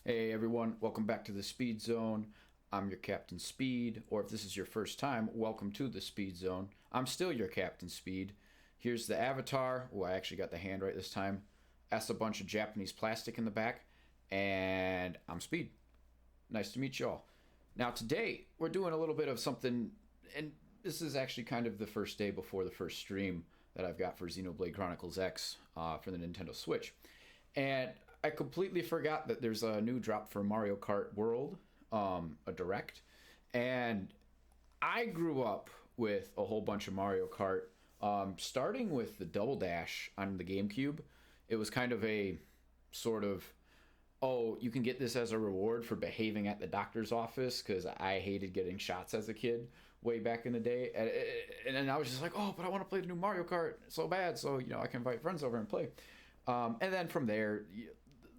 Hey everyone, welcome back to the Speed Zone. I'm your Captain Speed, or if this is your first time, welcome to the Speed Zone. I'm still your Captain Speed. Here's the avatar. Oh, I actually got the hand right this time. That's a bunch of Japanese plastic in the back, and I'm Speed. Nice to meet y'all. Now today, we're doing a little bit of something, and this is actually kind of the first day before the first stream that I've got for Xenoblade Chronicles X for the Nintendo Switch. And I completely forgot that there's a new drop for Mario Kart World, a direct. And I grew up with a whole bunch of Mario Kart, starting with the Double Dash on the GameCube. It was kind of a sort of, oh, you can get this as a reward for behaving at the doctor's office, because I hated getting shots as a kid way back in the day. And then I was just like, oh, but I want to play the new Mario Kart so bad, so I can invite friends over and play. And then from there,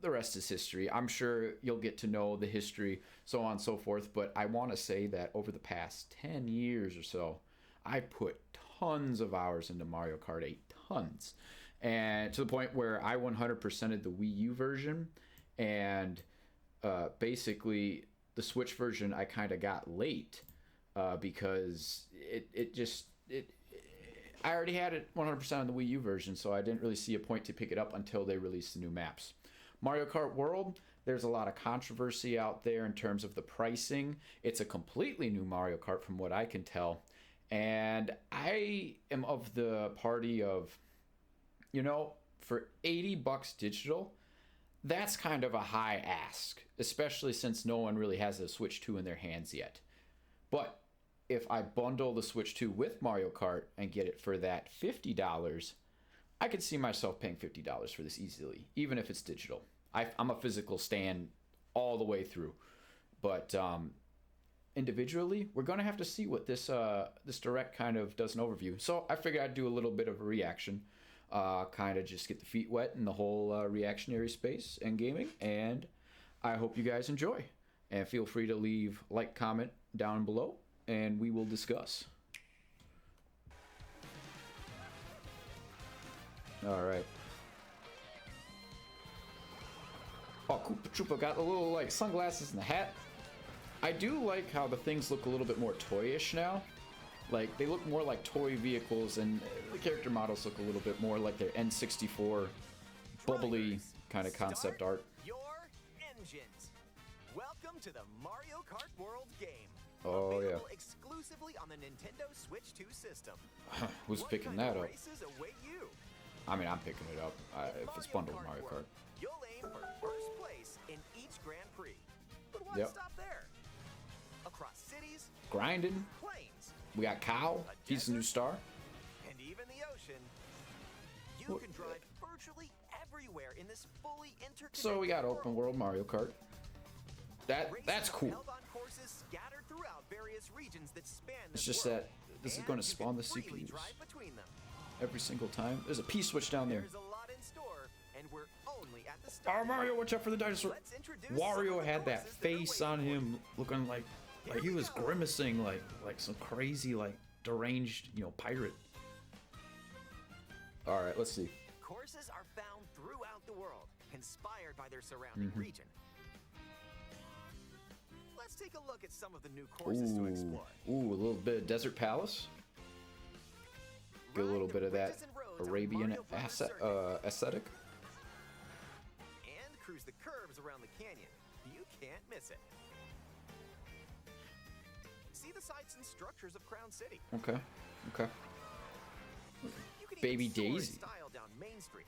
the rest is history. I'm sure you'll get to know the history, so on and so forth. But I want to say that over the past 10 years or so, I put tons of hours into Mario Kart 8. Tons. And to the point where I 100%ed the Wii U version. And basically, the Switch version I kind of got late because I already had it 100% on the Wii U version, so I didn't really see a point to pick it up until they released the new maps. Mario Kart World, there's a lot of controversy out there in terms of the pricing. It's a completely new Mario Kart from what I can tell. And I am of the party of, for $80 digital, that's kind of a high ask, especially since no one really has a Switch 2 in their hands yet. But if I bundle the Switch 2 with Mario Kart and get it for that $50, I could see myself paying $50 for this easily, even if it's digital. I'm a physical stan all the way through. But individually, we're going to have to see what this Direct kind of does an overview. So I figured I'd do a little bit of a reaction, kind of just get the feet wet in the whole reactionary space and gaming. And I hope you guys enjoy. And feel free to leave like, comment down below, and we will discuss. Alright. Oh, Koopa Troopa got a little, like, sunglasses and the hat. I do like how the things look a little bit more toyish now. Like, they look more like toy vehicles, and the character models look a little bit more like their N64 bubbly kind of concept art. Your engines. Welcome to the Mario Kart World game. Oh, Available yeah. exclusively on the Nintendo Switch 2 system. Who's picking that up? Races await you? I mean, I'm picking it up if it's bundled with Mario Kart. You'll aim for first place in each Grand Prix. But why stop there? Across cities, Grinding. plains, We got Cow. He's a new star. and even the ocean, you can drive virtually everywhere in this fully interconnected So we got open world Mario Kart. That's cool. held on courses scattered throughout various regions that span It's this just world, that this is and going to you spawn can the freely CPUs drive between them. every single time. There's a P switch down there. There's a lot in store, and we're only at the start. Oh, Mario, watch out for the dinosaur. Let's introduce some of Wario the had that courses that are face waiting on for him, you. looking like he we was go. grimacing like some crazy, like, deranged, pirate. All right, let's see. Courses are found throughout the world, inspired by their surrounding region. Let's take a look at some of the new courses to explore. Ooh, a little bit of Desert Palace. Get a little Ride the bit of that bridges and roads on Arabian Mario Brothers circuit, aesthetic. and cruise the curves around the canyon. You can't miss it. See the sights and structures of Crown City. Okay. You can Baby even soar in Daisy. style down Main Street.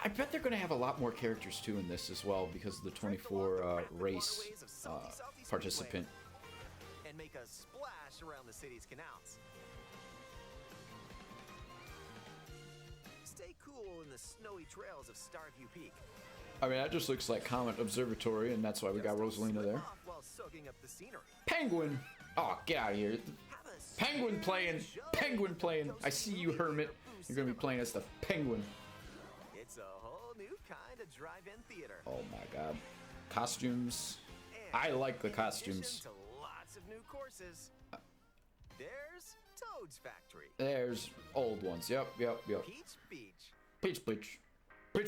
I bet they're going to have a lot more characters too in this as well because of the 24 race participant. And make a splash around the city's canals. Stay cool in the snowy trails of Starview Peak. I mean, that just looks like Comet Observatory, and that's why we got Just don't Rosalina slip there. off while soaking up the scenery. Penguin! Oh, get out of here. Have a Penguin smooth playing! show Penguin playing! coast I see you, movie Hermit. at Boo You're going to be playing as the Penguin. It's a whole new kind of drive-in theater. Oh my god. Costumes. And I like the in costumes. addition to lots of new courses, there's Toad's Factory, There's old ones. Yep. Peach Beach,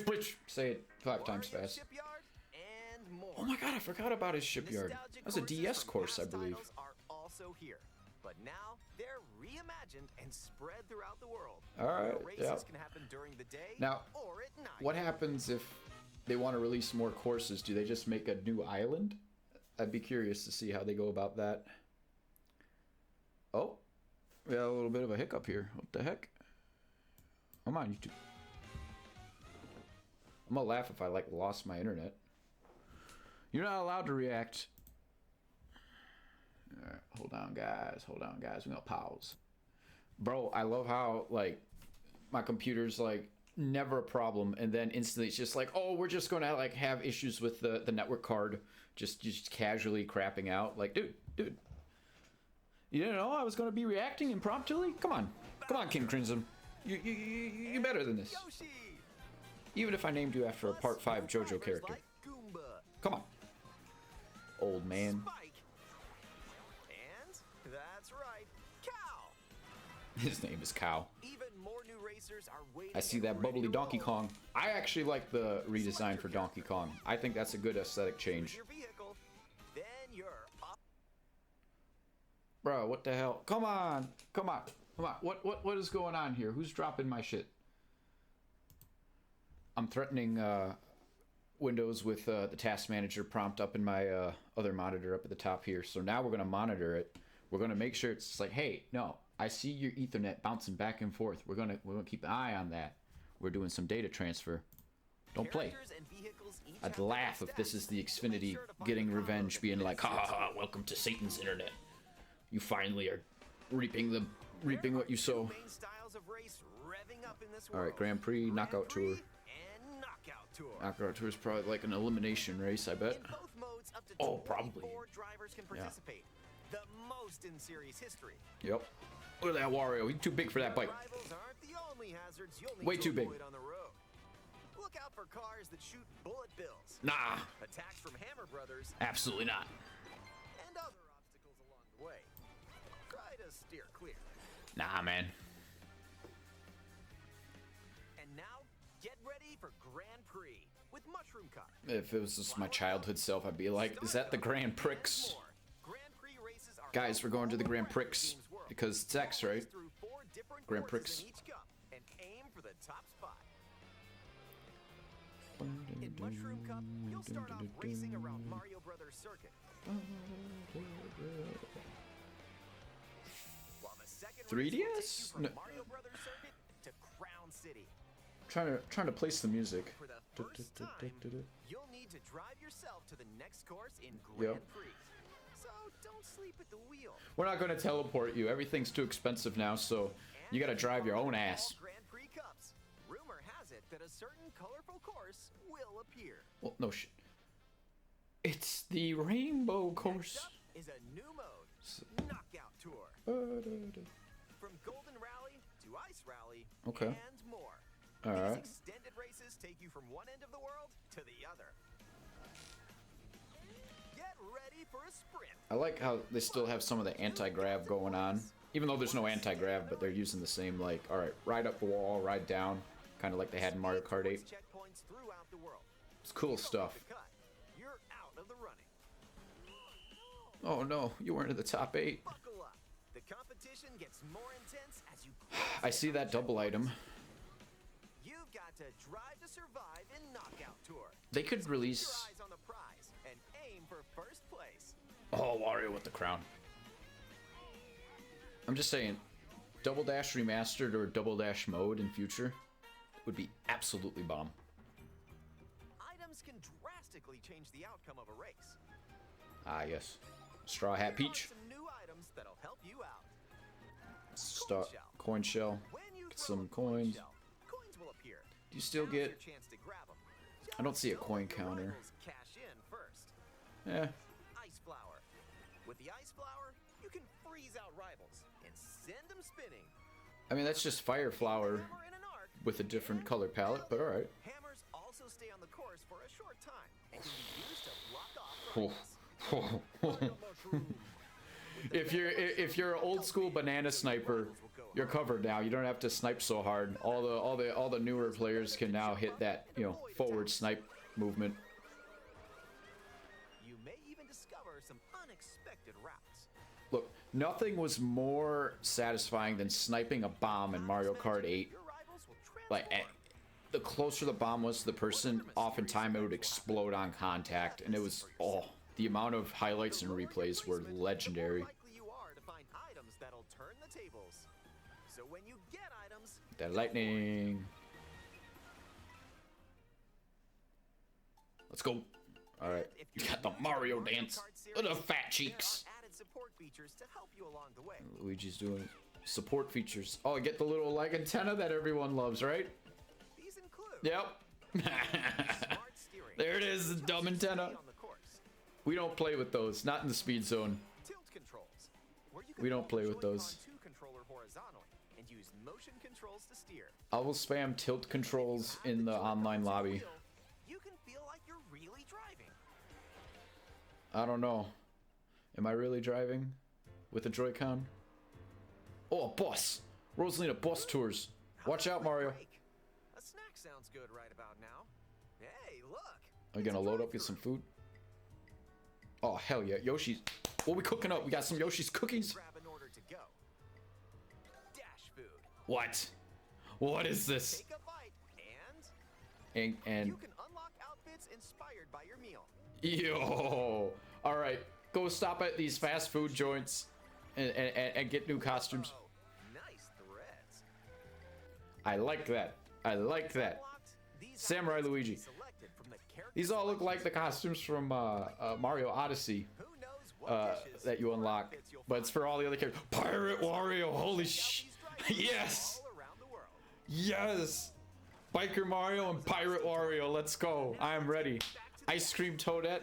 Peach. Say it 5 times Wario fast. Shipyard, and more. Oh my forgot about his shipyard. That was a DS course, I believe. Are also here, but now they're reimagined and spread throughout the world. All right, Races can happen during the day now, or at night. what happens if they want to release more courses? Do they just make a new island? I'd be curious to see how they go about that. Oh, we got a little bit of a hiccup here. What the heck? Come on, YouTube. I'm gonna laugh if I like lost my internet. You're not allowed to react. All right, hold on, guys. Hold on, guys. We're gonna pause. Bro, I love how like my computer's like never a problem, and then instantly it's just like, oh, we're just gonna like have issues with the network card, just casually crapping out. Like, dude, you didn't know I was gonna be reacting impromptu? Come on, King Crimson. You better than this. Even if I named you after a Part 5 JoJo character. Come on, old man. And that's right, Cow. His name is Cow. Even more new racers are waiting. I see that bubbly Donkey Kong. I actually like the redesign for Donkey Kong. I think that's a good aesthetic change. Your vehicle, then you're off. Bro, what the hell? Come on. What is going on here? Who's dropping my shit? I'm threatening Windows with the task manager prompt up in my other monitor up at the top here. So now we're going to monitor it. We're going to make sure it's like, hey, no, I see your Ethernet bouncing back and forth. We're going to keep an eye on that. We're doing some data transfer. Don't play. I'd laugh if this is the Xfinity getting revenge, being like, ha ha ha, welcome to Satan's internet. You finally are reaping what you sow. All right, Grand Prix Knockout Tour. Knockout Tour is probably like an elimination race, I bet. Oh, probably. Yeah. The most in series history. Yep. Look at that Wario. He's too big for that bike. Way too big. Look out for cars that shoot bullet bills. Nah. Attacks from Hammer Brothers. Absolutely not. And other obstacles along the way. Try to steer clear. Nah, man. And now, get ready for Grand Prix with Mushroom Car. If it was just my childhood self, I'd be like, is that the Grand Prix? Guys, we're going to the Grand Prix because it's X, right? Grand Prix. And aim for the top spot. In Mushroom Cup, you'll start off racing around Mario Brothers Circuit. While the second 3DS? from No. Mario Brothers Circuit to Crown City. Trying to place the music. For the first time, you'll need to drive yourself to the next course in Grand Prix. So don't sleep at the wheel. We're not going to teleport you. Everything's too expensive now, so you got to drive your own ass. Grand Prix Cups. Rumor has it that a certain colorful course will appear. Well, no shit. It's the Rainbow Course. Next up is a new mode, Knockout Tour. From Golden Rally to Ice Rally and more. All right. These extended races take you from one end of the world to the other. Get ready for a sprint. I like how they still have some of the anti-grav going on. Even though there's no anti-grav, but they're using the same, like, alright, ride up the wall, ride down. Kind of like they had in Mario Kart 8. It's cool stuff. You're out of the running. Oh no, you weren't in the top 8. Buckle up. The competition gets more intense as you I see that double item. You've got to drive to survive in Knockout Tour. They could Keep release... your eyes on the prize and aim for first place. Oh, Wario with the crown. I'm just saying, Double Dash Remastered or Double Dash Mode in future would be absolutely bomb. Items can drastically change the outcome of a race. Ah, yes. Straw Hat Peach. Some new items that'll help you out. Coin shell. When you Get throw some a coin coins. shell, coins will appear. Do you still Now's get... your chance to grab 'em. I don't see a Just coin don't let your counter. rivals cash in first. Eh. Ice flower. With the ice flower, you can freeze out rivals and send them spinning. I mean, that's just Fire Flower Hammer in an arc, with a different color palette, but alright. hammers also stay on the course for a short time and can be used to block off rivals. If you're an old school banana sniper, you're covered now. You don't have to snipe so hard. All the newer players can now hit that, you know, forward snipe movement. You may even discover some unexpected routes. Look, nothing was more satisfying than sniping a bomb in Mario Kart 8. Your rivals will Like, transform. the closer the bomb was to the person, oftentimes it would explode on contact, and it was, oh, the amount of highlights and replays were legendary. The more likely you are to find items that'll turn the tables. So when you get items, That lightning. Let's go. All right, you got the Mario dance. Look at the fat cheeks. there are added support features to help you along the way. Luigi's doing support features. Oh, I get the little like antenna that everyone loves, right? These include Yep. smart steering, There it is, the dumb antenna. on the course, We don't play with those. Not in the speed zone. tilt controls, where you can We don't hold play the with those. Joy-Con 2 controller horizontally and use motion controls to steer. I will spam tilt controls in the online lobby. You can feel like you're really driving. I don't know. Am I really driving with a Joy-Con? Oh, a bus. Rosalina bus tours. Watch out, Mario. A snack sounds good right about now. Hey, look. Are you gonna load up with some food? Oh, hell yeah. Yoshi's. What are we cooking up? We got some Yoshi's cookies. Grab an order to go. Dash food. What? What is this? Take a bite and And you can unlock outfits inspired by your meal. yo. All right. Go stop at these fast food joints and get new costumes. Oh, nice threads. I like that. I like that. Unlocked, these Samurai outfits can be Luigi. selected from the character These all look like the selection costumes from Mario Odyssey screen. Who knows what dishes that you or unlock, outfits you'll but it's find. for all the other characters. Pirate Wario, holy Check out sh! these drivers Yes, all around the world. yes. Biker Mario and Pirate Wario, let's go. I'm ready. Ice Cream Toadette.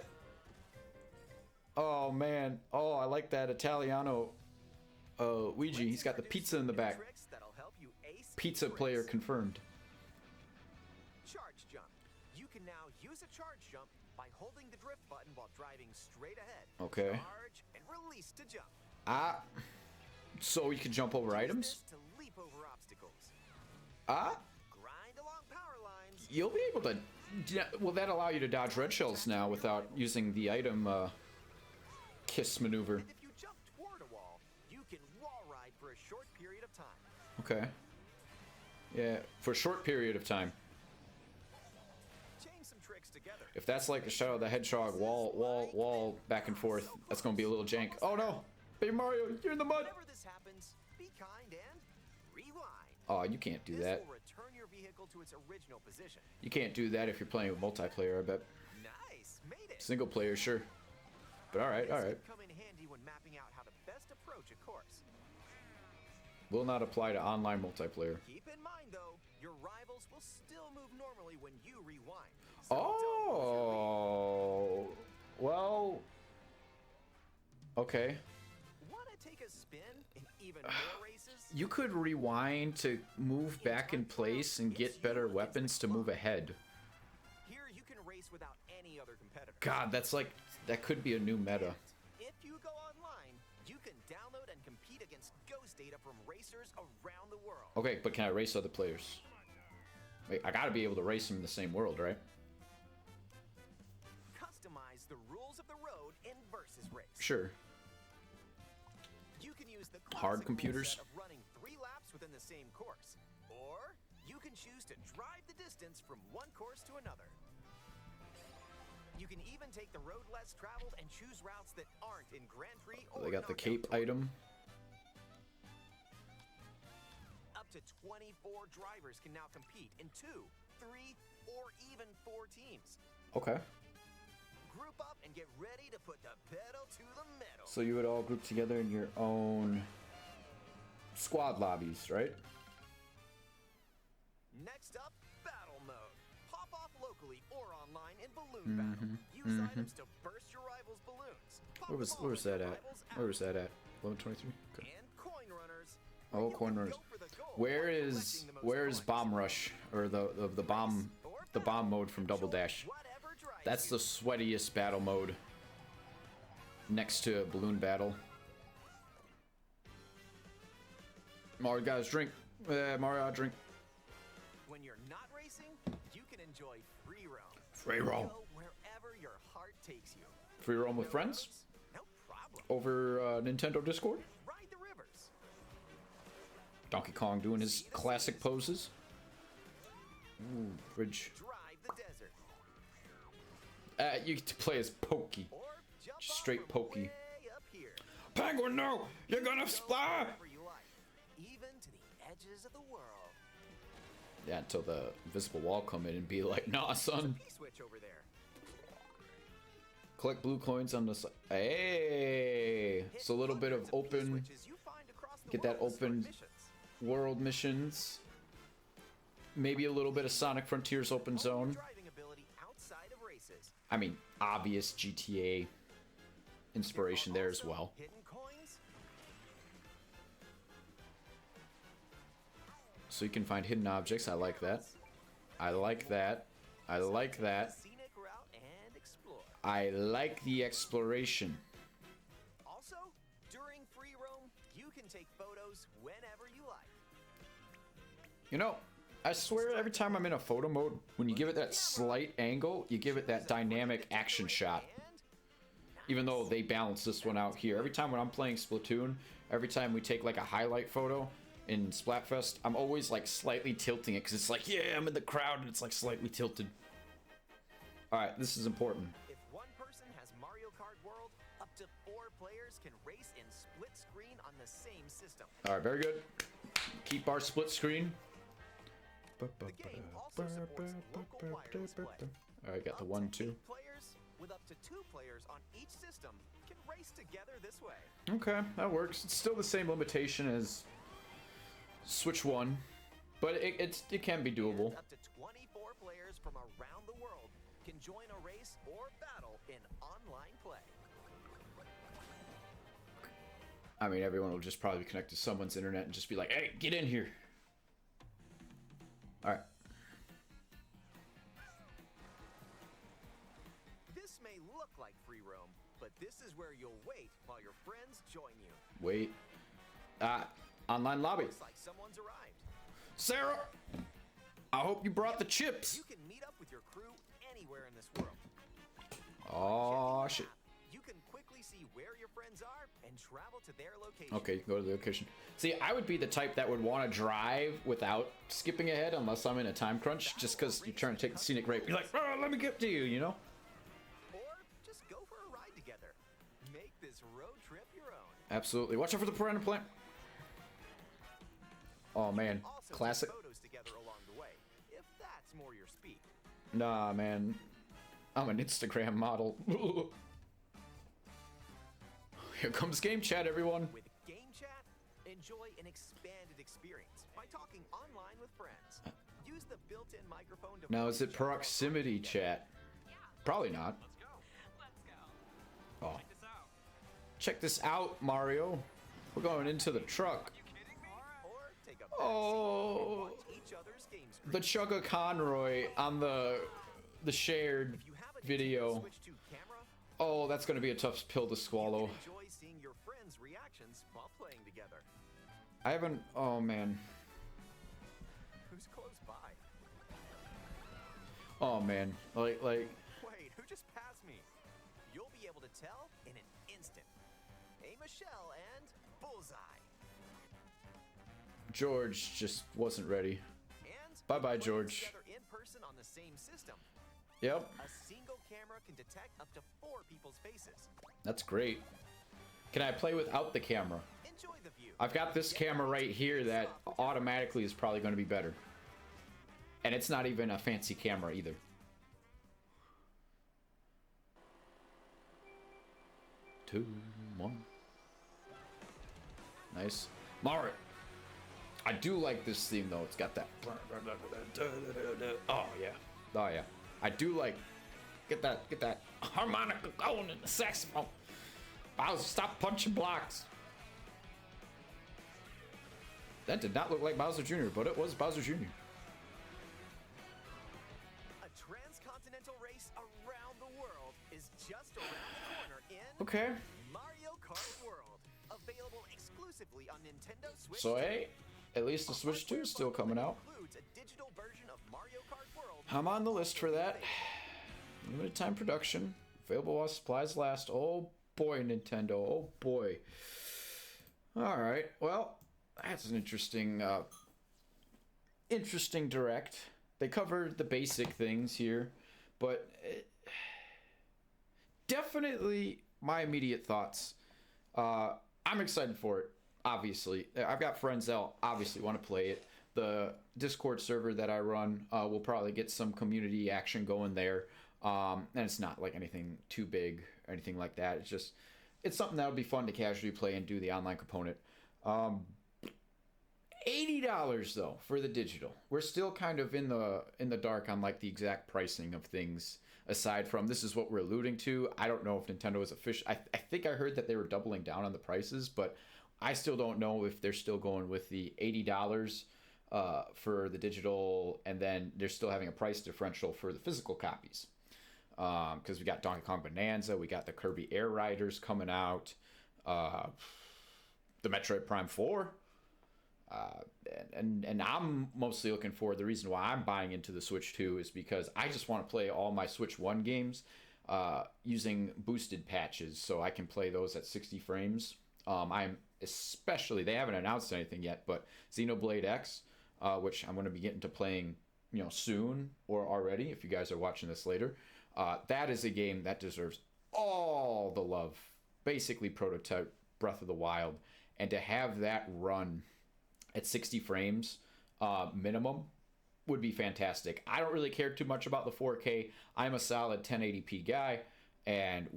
Oh man, oh I like that Italiano. Luigi, he's got the pizza in the back. Tricks that'll help you ace Pizza each player race. confirmed. Charge jump. You can now use a charge jump by holding the drift button while driving straight ahead. Okay. Charge and release to jump. So you can jump over Use items? this to leap over obstacles. Ah, Grind along power lines. you'll be able to. Will that allow you to dodge red shells now without using the item kiss maneuver? And if you jump toward a wall, you can wall ride for a short period of time. Okay. Yeah, for a short period of time. Chain some tricks together. If that's like the Shadow of the Hedgehog wall back and forth, that's gonna be a little jank. Oh no! Baby Mario, you're in the mud! Whenever this happens, be kind and rewind. Oh, you can't do This that. will return your vehicle to its original position. You can't do that if you're playing with multiplayer, I bet. Nice, made it. Single player, sure. But alright, This alright. can come in handy when mapping out how to best approach a course. Will not apply to online multiplayer. Keep in mind though, your rivals will still move normally when you rewind. So don't lose your lead. Oh, well, okay. Wanna take a spin in even more races? You could rewind to move back in place and get better weapons to move ahead. Here you can race without any other competitor. God, that's like, that could be a new meta. If you go online, you can download and compete against ghost data from racers around the world. Okay, but can I race other players? Wait, I gotta be able to race them in the same world, right? Customize the rules of the road in versus race. Sure. You can use the Hard classic computers? rule set of running 3 laps within the same course, or you can choose to drive the distance from one course to another. You can even take the road less traveled and choose routes that aren't in Grand Prix or They got the Knockout cape Tour. item. Up to 24 drivers can now compete in 2, 3, or even 4 teams. Okay. Group up and get ready to put the pedal to the metal. So you would all group together in your own squad lobbies, right? Next up, battle mode. Pop off locally or online in balloon battle. Use items to burst your rivals' balloons. Pop Where was bombs that your at? rivals Where out. was that at? 1123. Okay. And coin runners. Oh, You coin can runners. go for the goal Where by is collecting the most where is coins. bomb rush or the bomb mode from Double Dash? Whatever drives That's you. the sweatiest battle mode. Next to balloon battle. Mario got his drink. Mario got a drink. When you're not racing, you can enjoy free roam. Free roam. Go wherever your heart takes you. Free roam with friends No problem. over Nintendo Discord. Ride the rivers. Donkey Kong doing his classic poses. Ooh, bridge. Drive the desert. You get to play as Pokey. Or jump Just off straight from pokey. way up here. Penguin, no! You're gonna fly! Wherever you like, even to the edges of the world. Yeah, until the invisible wall come in and be like, nah, son. P-switch over there. Collect blue coins on the side. Hey! It's a little bit of open, get that open world missions. Maybe a little bit of Sonic Frontiers open zone. I mean, obvious GTA inspiration there as well. So you can find hidden objects. I like that. I like that. I like that. I like the exploration. Also, during free roam, you can take photos whenever you like. You know, I swear every time I'm in a photo mode, when you give it that slight angle, you give it that dynamic action shot. Even though they balance this one out here. Every time when I'm playing Splatoon, every time we take like a highlight photo in Splatfest, I'm always like slightly tilting it because it's like, yeah, I'm in the crowd and it's like slightly tilted. Alright, this is important. If one person has Mario Kart World, up to 4 players can race in split screen on the same system. Alright, very good. Keep our split screen. The game also supports local wireless play. Alright, got the 1, 2. Players with up to 2 players on each system can race together this way. Okay, that works. It's still the same limitation as Switch 1, but it can be doable. And up to 24 players from around the world can join a race or battle in online play. I mean, everyone will just probably connect to someone's internet and just be like, hey, get in here. Alright. This may look like free roam, but this is where you'll wait while your friends join you. Wait. Online lobby. Looks like someone's arrived. Sarah! I hope you brought the chips. You can meet up with your crew anywhere in this world. Oh shit. You can quickly see where your friends are and travel to their location. Okay, you can go to the location. See, I would be the type that would want to drive without skipping ahead unless I'm in a time crunch, just because you're trying to take the scenic route. You're like, oh, let me get to you, you know? Or just go for a ride together. Make this road trip your own. Absolutely. Watch out for the piranha plant. Oh man, Also classic. take photos together along the way, if that's more your speed. Nah, man. I'm an Instagram model. Here comes game chat, everyone. With Game Chat, enjoy an expanded experience by talking online with friends. Use the built-in microphone to Now, is it proximity chat? Probably not. Oh. Check this out, Mario. We're going into the truck. or take a back seat Oh, and watch each other's game screen. the Chugga Conroy on the shared If you have a video. Switch to camera, Oh, that's gonna be a tough pill to swallow. enjoy seeing your friends' reactions while playing together. I haven't. Oh man. Who's close by? Oh man. Like. Wait, who just passed me? You'll be able to tell in an instant. Aim a shell and bullseye. George just wasn't ready. And Bye-bye, playing George. together in person on the same system. Yep. A single camera can detect up to 4 people's faces. That's great. Can I play without the camera? Enjoy the view. I've got this camera right here that automatically is probably going to be better. And it's not even a fancy camera either. Two, one. Nice. Mario. I do like this theme though. It's got that. Oh yeah. Oh yeah. I do like. Get that harmonica going in the saxophone. Bowser, stop punching blocks. That did not look like Bowser Jr., but it was Bowser Jr. A transcontinental race around the world is just around the corner in Okay. Mario Kart World. Available exclusively on Nintendo Switch. So hey, at least the Switch 2 is still coming out. Includes a digital version of Mario Kart World. I'm on the list for that. Limited time production. Available while supplies last. Oh boy, Nintendo. Oh boy. All right. Well, that's an interesting direct. They covered the basic things here, but definitely my immediate thoughts. I'm excited for it. Obviously, I've got friends that obviously want to play it. The Discord server that I run will probably get some community action going there, and it's not like anything too big or anything like that. It's something that would be fun to casually play and do the online component. $80 though for the digital. We're still kind of in the dark on like the exact pricing of things. Aside from this is what we're alluding to. I don't know if Nintendo is official. I think I heard that they were doubling down on the prices, but I still don't know if they're still going with the $80 for the digital, and then they're still having a price differential for the physical copies. Because we got Donkey Kong Bonanza, we got the Kirby Air Riders coming out, the Metroid Prime 4. And I'm mostly looking for the reason why I'm buying into the Switch 2 is because I just want to play all my Switch 1 games using boosted patches, so I can play those at 60 frames. I'm especially, they haven't announced anything yet, but Xenoblade X, which I'm going to be getting to playing, soon or already if you guys are watching this later. That is a game that deserves all the love. Basically prototype Breath of the Wild, and to have that run at 60 frames minimum would be fantastic. I don't really care too much about the 4K. I'm a solid 1080p guy, and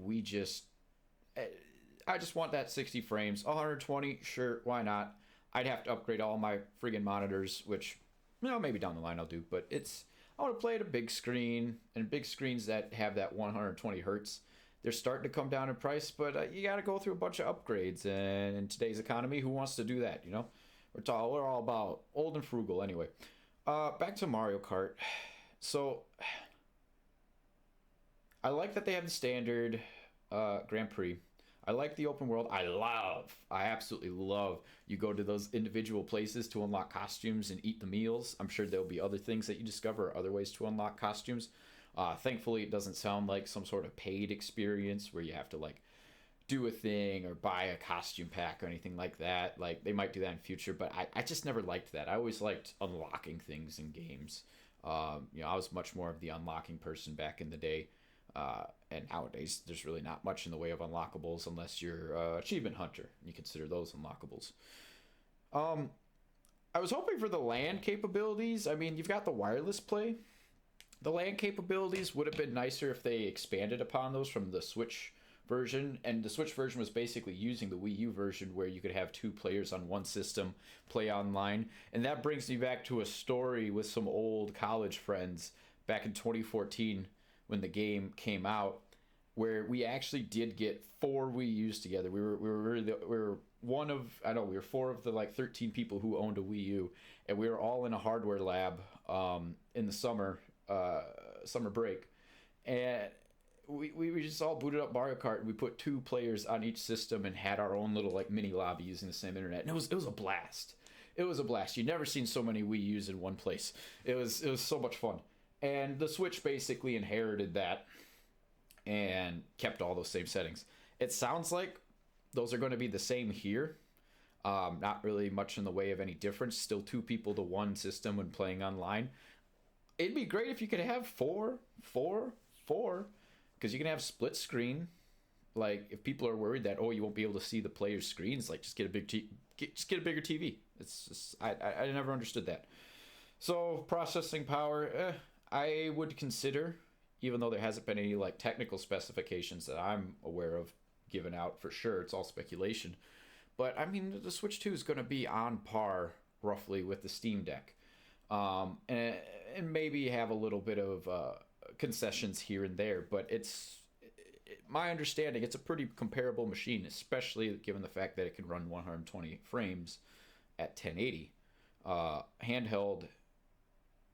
I just want that 60 frames. 120, sure, why not? I'd have to upgrade all my friggin' monitors, which, maybe down the line I'll do, but I want to play at a big screen, and big screens that have that 120 hertz. They're starting to come down in price, but you got to go through a bunch of upgrades, and in today's economy, who wants to do that, We're all about old and frugal anyway. Back to Mario Kart. So, I like that they have the standard Grand Prix. I like the open world. I absolutely love you go to those individual places to unlock costumes and eat the meals. I'm sure there'll be other things that you discover, other ways to unlock costumes. Thankfully, it doesn't sound like some sort of paid experience where you have to do a thing or buy a costume pack or anything like that. Like, they might do that in future, but I just never liked that. I always liked unlocking things in games. I was much more of the unlocking person back in the day. And nowadays, there's really not much in the way of unlockables unless you're achievement hunter. You consider those unlockables. I was hoping for the LAN capabilities. I mean, you've got the wireless play. The LAN capabilities would have been nicer if they expanded upon those from the Switch version, and the Switch version was basically using the Wii U version where you could have two players on one system play online. And that brings me back to a story with some old college friends back in 2014 when the game came out, where we actually did get 4 Wii U's together. We were one of, I don't know, we were 4 of the 13 people who owned a Wii U, and we were all in a hardware lab in the summer break, and we just all booted up Mario Kart, and we put 2 players on each system and had our own little mini lobby using the same internet, and it was a blast. It was a blast. You'd never seen so many Wii U's in one place. It was so much fun. And the Switch basically inherited that and kept all those same settings. It sounds like those are going to be the same here. Not really much in the way of any difference. Still 2 people to 1 system when playing online. It'd be great if you could have 4, because you can have split screen. Like, if people are worried that, you won't be able to see the player's screens, just get a bigger TV. It's just, I never understood that. So processing power, I would consider, even though there hasn't been any technical specifications that I'm aware of given out for sure. It's all speculation. But I mean, the Switch 2 is going to be on par roughly with the Steam Deck. And maybe have a little bit of concessions here and there, but my understanding, it's a pretty comparable machine, especially given the fact that it can run 120 frames at 1080. Handheld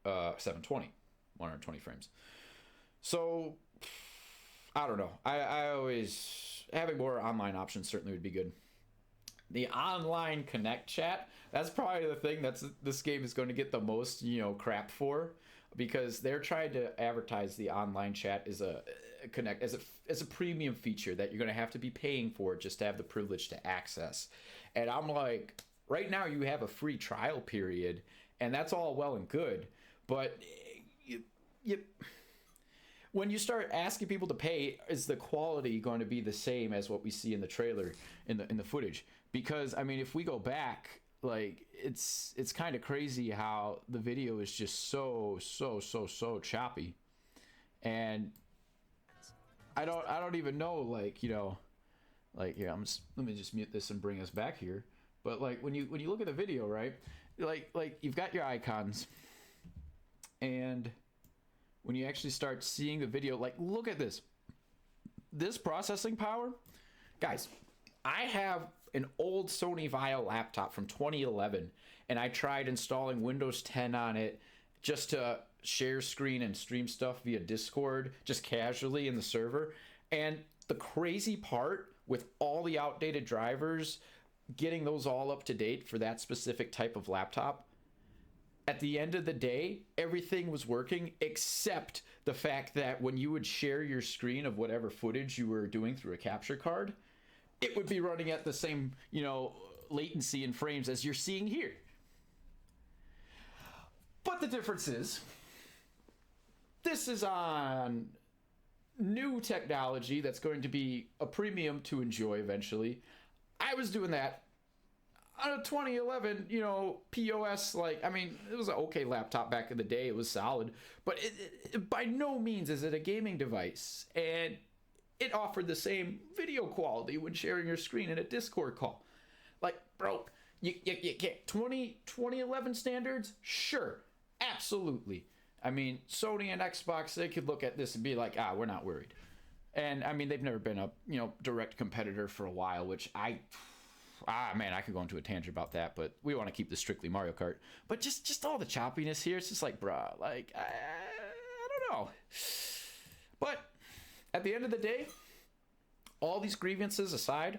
720, 120 frames. So, I don't know. I always, having more online options certainly would be good. The online Connect chat, that's probably the thing this game is going to get the most, crap for. because they're trying to advertise the online chat as a connect as a premium feature that you're going to have to be paying for just to have the privilege to access. And I'm like, right now you have a free trial period, and that's all well and good, but you when you start asking people to pay, is the quality going to be the same as what we see in the trailer, in the footage? Because I mean, if we go back, like it's kind of crazy how the video is just so choppy, and I don't even know, like, you know, like, here, let me just mute this and bring us back here. But like when you look at the video, right, like you've got your icons, and when you actually start seeing the video, like, look at this processing power, guys. I have an old Sony Vaio laptop from 2011, and I tried installing Windows 10 on it just to share screen and stream stuff via Discord, just casually in the server. And the crazy part, with all the outdated drivers, getting those all up to date for that specific type of laptop, at the end of the day, everything was working except the fact that when you would share your screen of whatever footage you were doing through a capture card, it would be running at the same, you know, latency and frames as you're seeing here. But the difference is, this is on new technology that's going to be a premium to enjoy eventually. I was doing that on a 2011, you know, POS. Like, I mean, it was an okay laptop back in the day. It was solid, but it by no means is it a gaming device. And it offered the same video quality when sharing your screen in a Discord call. Like, bro, you can't. 2011 standards? Sure, absolutely. I mean, Sony and Xbox, they could look at this and be like, we're not worried. And I mean, they've never been a, you know, direct competitor for a while, which man, I could go into a tangent about that, but we want to keep this strictly Mario Kart. But just all the choppiness here, it's just like, bruh, like, I don't know. But at the end of the day, all these grievances aside,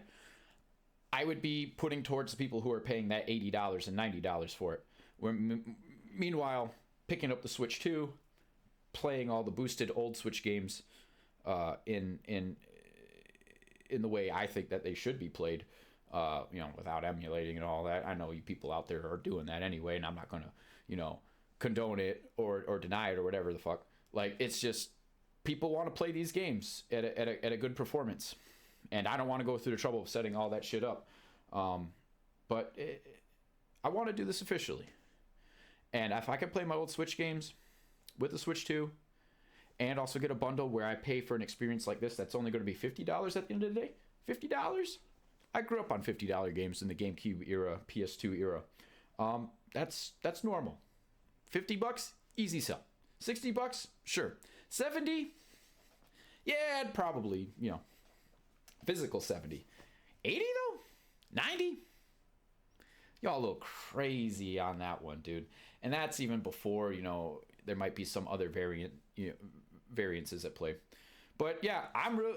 I would be putting towards the people who are paying that $80 and $90 for it. Meanwhile, picking up the Switch 2, playing all the boosted old Switch games in the way I think that they should be played, you know, without emulating and all that. I know you people out there are doing that anyway, and I'm not going to, you know, condone it or deny it or whatever the fuck. Like, it's just, people want to play these games at a good performance, and I don't want to go through the trouble of setting all that shit up. But I want to do this officially. And if I can play my old Switch games with the Switch 2, and also get a bundle where I pay for an experience like this that's only going to be $50 at the end of the day, $50? I grew up on $50 games in the GameCube era, PS2 era. That's normal. $50, easy sell. $60, sure. 70, yeah, I'd probably, you know, physical 70. 80 though? 90? Y'all a little crazy on that one, dude. And that's even before, you know, there might be some other variances at play. But yeah,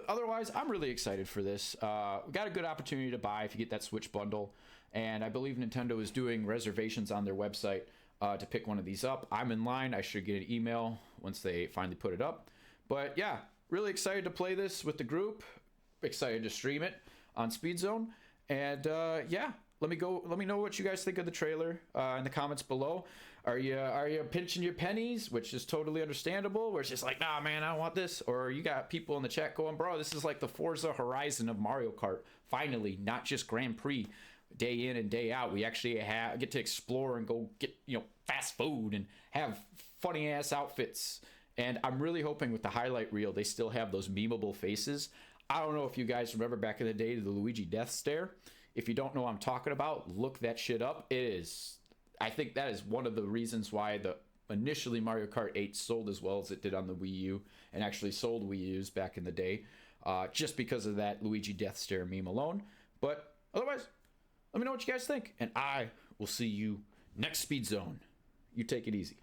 otherwise I'm really excited for this. We got a good opportunity to buy if you get that Switch bundle, and I believe Nintendo is doing reservations on their website to pick one of these up. I'm in line. I should get an email once they finally put it up. But yeah, really excited to play this with the group. Excited to stream it on Speed Zone. And yeah, let me know what you guys think of the trailer in the comments below. Are you pinching your pennies, which is totally understandable, where it's just like, nah, man, I don't want this? Or you got people in the chat going, bro, this is like the Forza Horizon of Mario Kart. Finally, not just Grand Prix day in and day out. We actually get to explore and go get, you know, fast food and have funny ass outfits. And I'm really hoping with the highlight reel they still have those memeable faces. I don't know if you guys remember back in the day the Luigi death stare. If you don't know what I'm talking about, look that shit up. I think that is one of the reasons why initially Mario Kart 8 sold as well as it did on the Wii U, and actually sold Wii U's back in the day, just because of that Luigi death stare meme alone. But otherwise, let me know what you guys think, and I will see you next Speed Zone. You take it easy.